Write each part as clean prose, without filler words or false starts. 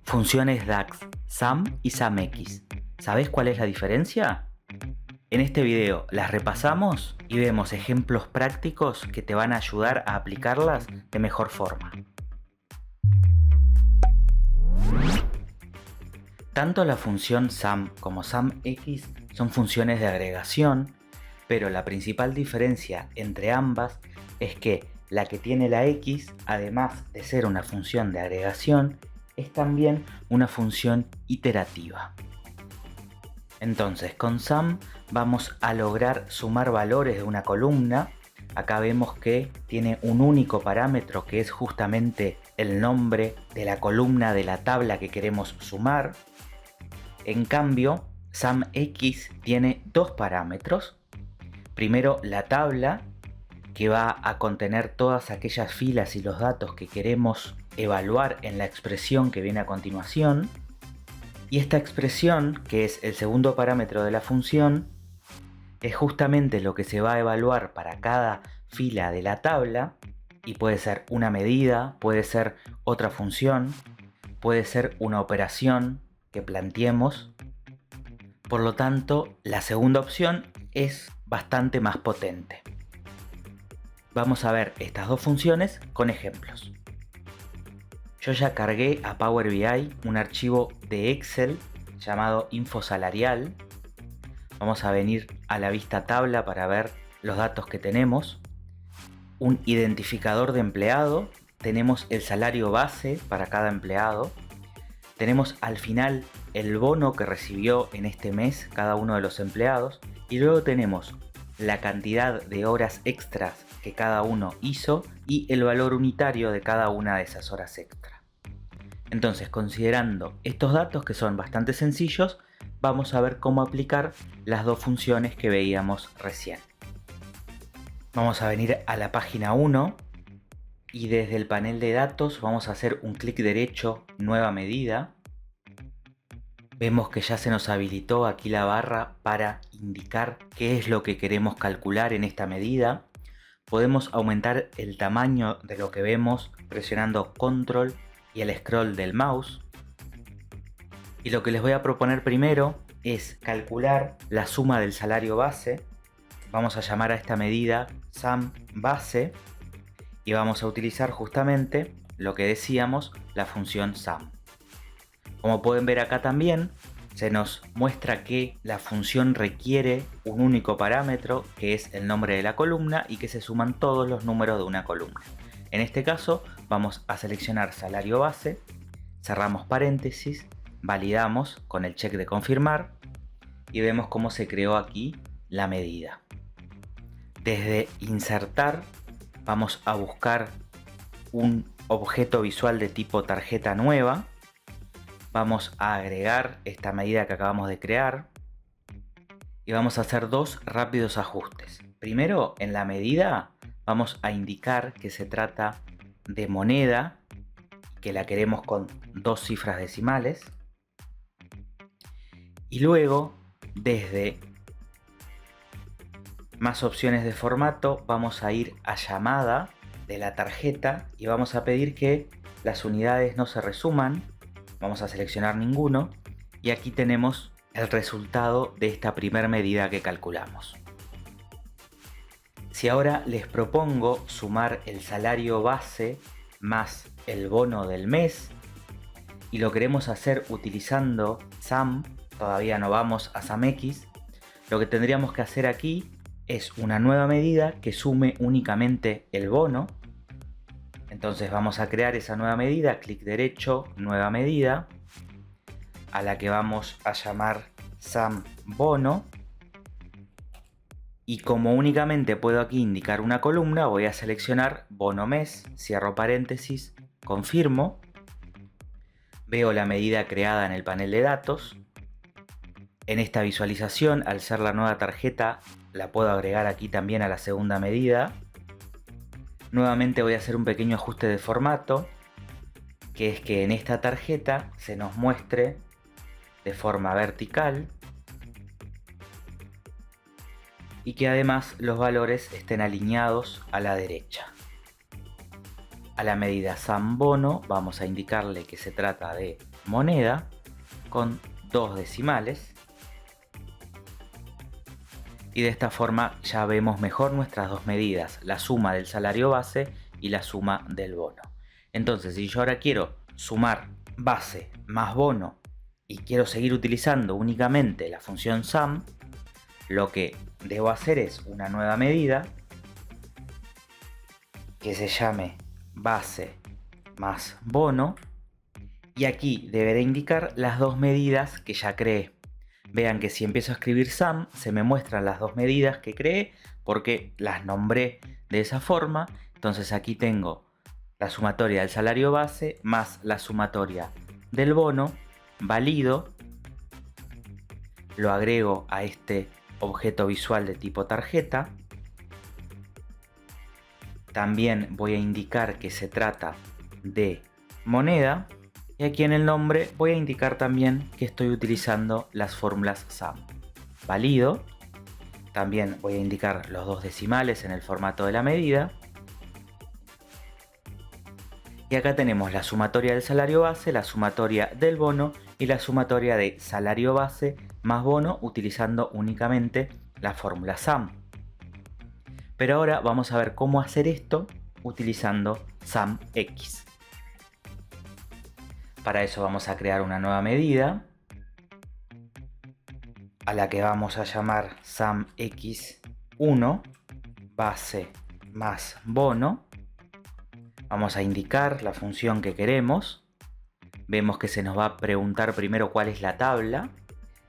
Funciones DAX, SUM y SUMX. ¿Sabés cuál es la diferencia? En este video las repasamos y vemos ejemplos prácticos que te van a ayudar a aplicarlas de mejor forma. Tanto la función SUM como SUMX son funciones de agregación, pero la principal diferencia entre ambas es que la que tiene la X, además de ser una función de agregación, es también una función iterativa. Entonces, con SUM vamos a lograr sumar valores de una columna. Acá vemos que tiene un único parámetro que es justamente el nombre de la columna de la tabla que queremos sumar. En cambio, SUMX tiene dos parámetros. Primero, la tabla, que va a contener todas aquellas filas y los datos que queremos evaluar en la expresión que viene a continuación. Y esta expresión, que es el segundo parámetro de la función, es justamente lo que se va a evaluar para cada fila de la tabla, y puede ser una medida, puede ser otra función, puede ser una operación que planteemos. Por lo tanto, la segunda opción es bastante más potente. Vamos a ver estas dos funciones con ejemplos. Yo ya cargué a Power BI un archivo de Excel llamado info salarial. Vamos a venir a la vista tabla para ver los datos que tenemos. Un identificador de empleado. Tenemos el salario base para cada empleado. Tenemos al final el bono que recibió en este mes cada uno de los empleados. Y luego tenemos la cantidad de horas extras que cada uno hizo y el valor unitario de cada una de esas horas extra. Entonces, considerando estos datos que son bastante sencillos, vamos a ver cómo aplicar las dos funciones que veíamos recién. Vamos a venir a la página 1 y desde el panel de datos vamos a hacer un clic derecho, nueva medida. Vemos que ya se nos habilitó aquí la barra para indicar qué es lo que queremos calcular en esta medida. Podemos aumentar el tamaño de lo que vemos presionando Control y el scroll del mouse. Y lo que les voy a proponer primero es calcular la suma del salario base. Vamos a llamar a esta medida SUM base y vamos a utilizar justamente lo que decíamos, la función SUM. Como pueden ver acá también se nos muestra que la función requiere un único parámetro que es el nombre de la columna y que se suman todos los números de una columna. En este caso vamos a seleccionar salario base, cerramos paréntesis, validamos con el check de confirmar y vemos cómo se creó aquí la medida. Desde insertar vamos a buscar un objeto visual de tipo tarjeta nueva. Vamos a agregar esta medida que acabamos de crear y vamos a hacer dos rápidos ajustes. Primero, en la medida vamos a indicar que se trata de moneda, que la queremos con dos cifras decimales. Y luego, desde más opciones de formato, vamos a ir a llamada de la tarjeta y vamos a pedir que las unidades no se resuman. Vamos a seleccionar ninguno y aquí tenemos el resultado de esta primera medida que calculamos. Si ahora les propongo sumar el salario base más el bono del mes y lo queremos hacer utilizando SUM, todavía no vamos a SUMX, lo que tendríamos que hacer aquí es una nueva medida que sume únicamente el bono. Entonces vamos a crear esa nueva medida, clic derecho, nueva medida, a la que vamos a llamar SUM bono. Y como únicamente puedo aquí indicar una columna, voy a seleccionar bono mes, cierro paréntesis, confirmo. Veo la medida creada en el panel de datos. En esta visualización, al ser la nueva tarjeta, la puedo agregar aquí también a la segunda medida. Nuevamente voy a hacer un pequeño ajuste de formato, que es que en esta tarjeta se nos muestre de forma vertical y que además los valores estén alineados a la derecha. A la medida SAM bono vamos a indicarle que se trata de moneda con 2 decimales. Y de esta forma ya vemos mejor nuestras dos medidas, la suma del salario base y la suma del bono. Entonces, si yo ahora quiero sumar base más bono y quiero seguir utilizando únicamente la función SUM, lo que debo hacer es una nueva medida que se llame base más bono, y aquí deberé indicar las dos medidas que ya creé. Vean que si empiezo a escribir SUM se me muestran las dos medidas que creé porque las nombré de esa forma. Entonces aquí tengo la sumatoria del salario base más la sumatoria del bono, valido, lo agrego a este objeto visual de tipo tarjeta. También voy a indicar que se trata de moneda. Y aquí en el nombre voy a indicar también que estoy utilizando las fórmulas SUM. Valido. También voy a indicar los dos decimales en el formato de la medida. Y acá tenemos la sumatoria del salario base, la sumatoria del bono y la sumatoria de salario base más bono utilizando únicamente la fórmula SUM. Pero ahora vamos a ver cómo hacer esto utilizando SUMX. Para eso vamos a crear una nueva medida a la que vamos a llamar SUMX1 base más bono. Vamos a indicar la función que queremos. Vemos que se nos va a preguntar primero cuál es la tabla,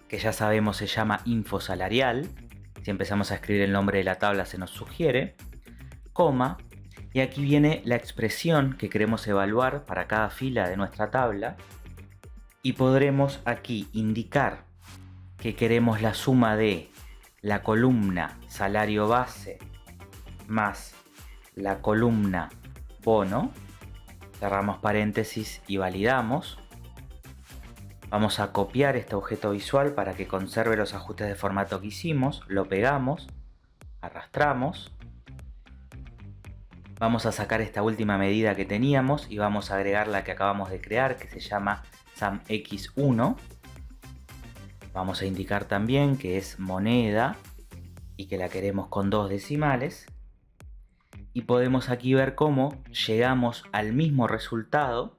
que ya sabemos se llama info salarial. Si empezamos a escribir el nombre de la tabla se nos sugiere, coma, y aquí viene la expresión que queremos evaluar para cada fila de nuestra tabla, y podremos aquí indicar que queremos la suma de la columna salario base más la columna bono. Cerramos paréntesis y validamos. Vamos a copiar este objeto visual para que conserve los ajustes de formato que hicimos. Lo pegamos, arrastramos. Vamos a sacar esta última medida que teníamos y vamos a agregar la que acabamos de crear, que se llama SUMX1. Vamos a indicar también que es moneda y que la queremos con 2 decimales. Y podemos aquí ver cómo llegamos al mismo resultado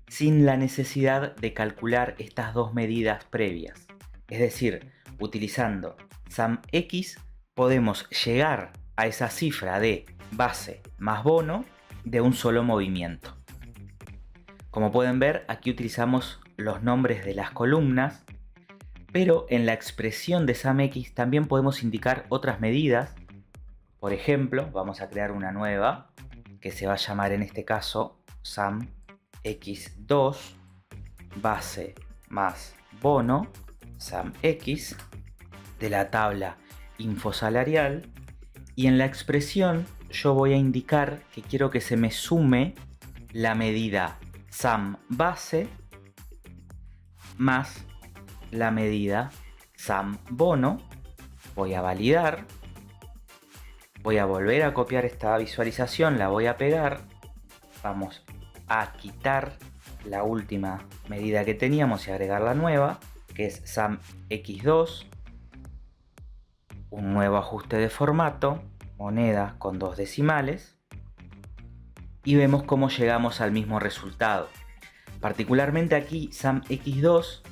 sin la necesidad de calcular estas dos medidas previas. Es decir, utilizando SUMX podemos llegar a esa cifra de base más bono de un solo movimiento. Como pueden ver, aquí utilizamos los nombres de las columnas, pero en la expresión de SUMX también podemos indicar otras medidas. Por ejemplo, vamos a crear una nueva que se va a llamar en este caso SUMX2 base más bono, SUMX, de la tabla info salarial, y en la expresión yo voy a indicar que quiero que se me sume la medida SUM base más la medida SUM bono. Voy a validar. Voy a volver a copiar esta visualización, la voy a pegar. Vamos a quitar la última medida que teníamos y agregar la nueva, que es SUMX2. Un nuevo ajuste de formato, moneda con 2 decimales. Y vemos cómo llegamos al mismo resultado. Particularmente aquí SUMX2,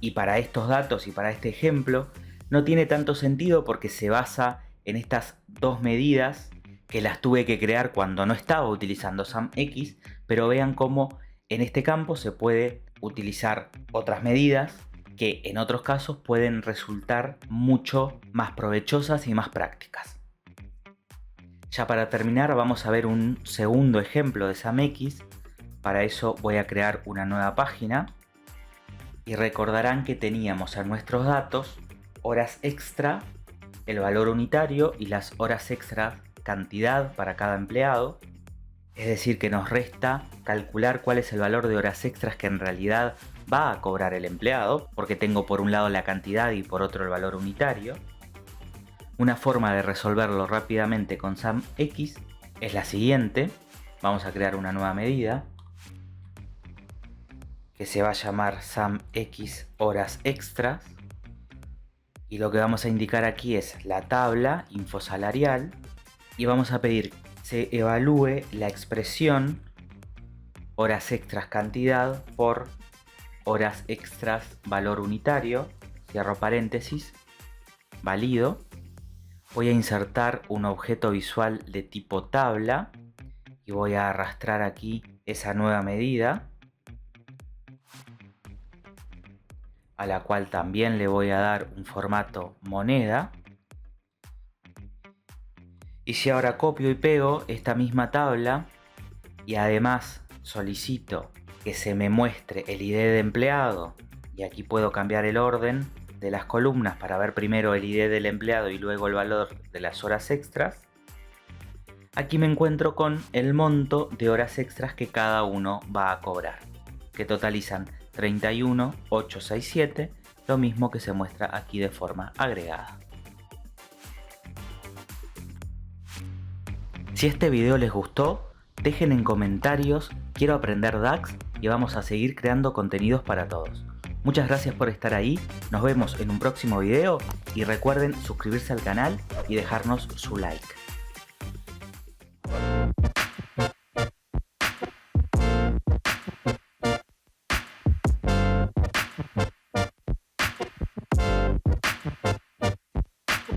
y para estos datos y para este ejemplo, no tiene tanto sentido porque se basa en estas dos medidas que las tuve que crear cuando no estaba utilizando SUMX, pero vean cómo en este campo se puede utilizar otras medidas que en otros casos pueden resultar mucho más provechosas y más prácticas. Ya para terminar vamos a ver un segundo ejemplo de SUMX. Para eso voy a crear una nueva página y recordarán que teníamos en nuestros datos horas extra, el valor unitario y las horas extra cantidad para cada empleado. Es decir, que nos resta calcular cuál es el valor de horas extras que en realidad va a cobrar el empleado, porque tengo por un lado la cantidad y por otro el valor unitario. Una forma de resolverlo rápidamente con SUMX es la siguiente. Vamos a crear una nueva medida que se va a llamar SAMX horas extras. Y lo que vamos a indicar aquí es la tabla infosalarial y vamos a pedir que se evalúe la expresión horas extras cantidad por horas extras valor unitario, cierro paréntesis, válido. Voy a insertar un objeto visual de tipo tabla y voy a arrastrar aquí esa nueva medida, a la cual también le voy a dar un formato moneda. Y si ahora copio y pego esta misma tabla y además solicito que se me muestre el ID de empleado, y aquí puedo cambiar el orden de las columnas para ver primero el ID del empleado y luego el valor de las horas extras, aquí me encuentro con el monto de horas extras que cada uno va a cobrar, que totalizan 31.867, lo mismo que se muestra aquí de forma agregada. Si este video les gustó, dejen en comentarios "Quiero aprender DAX" y vamos a seguir creando contenidos para todos. Muchas gracias por estar ahí, nos vemos en un próximo video y recuerden suscribirse al canal y dejarnos su like.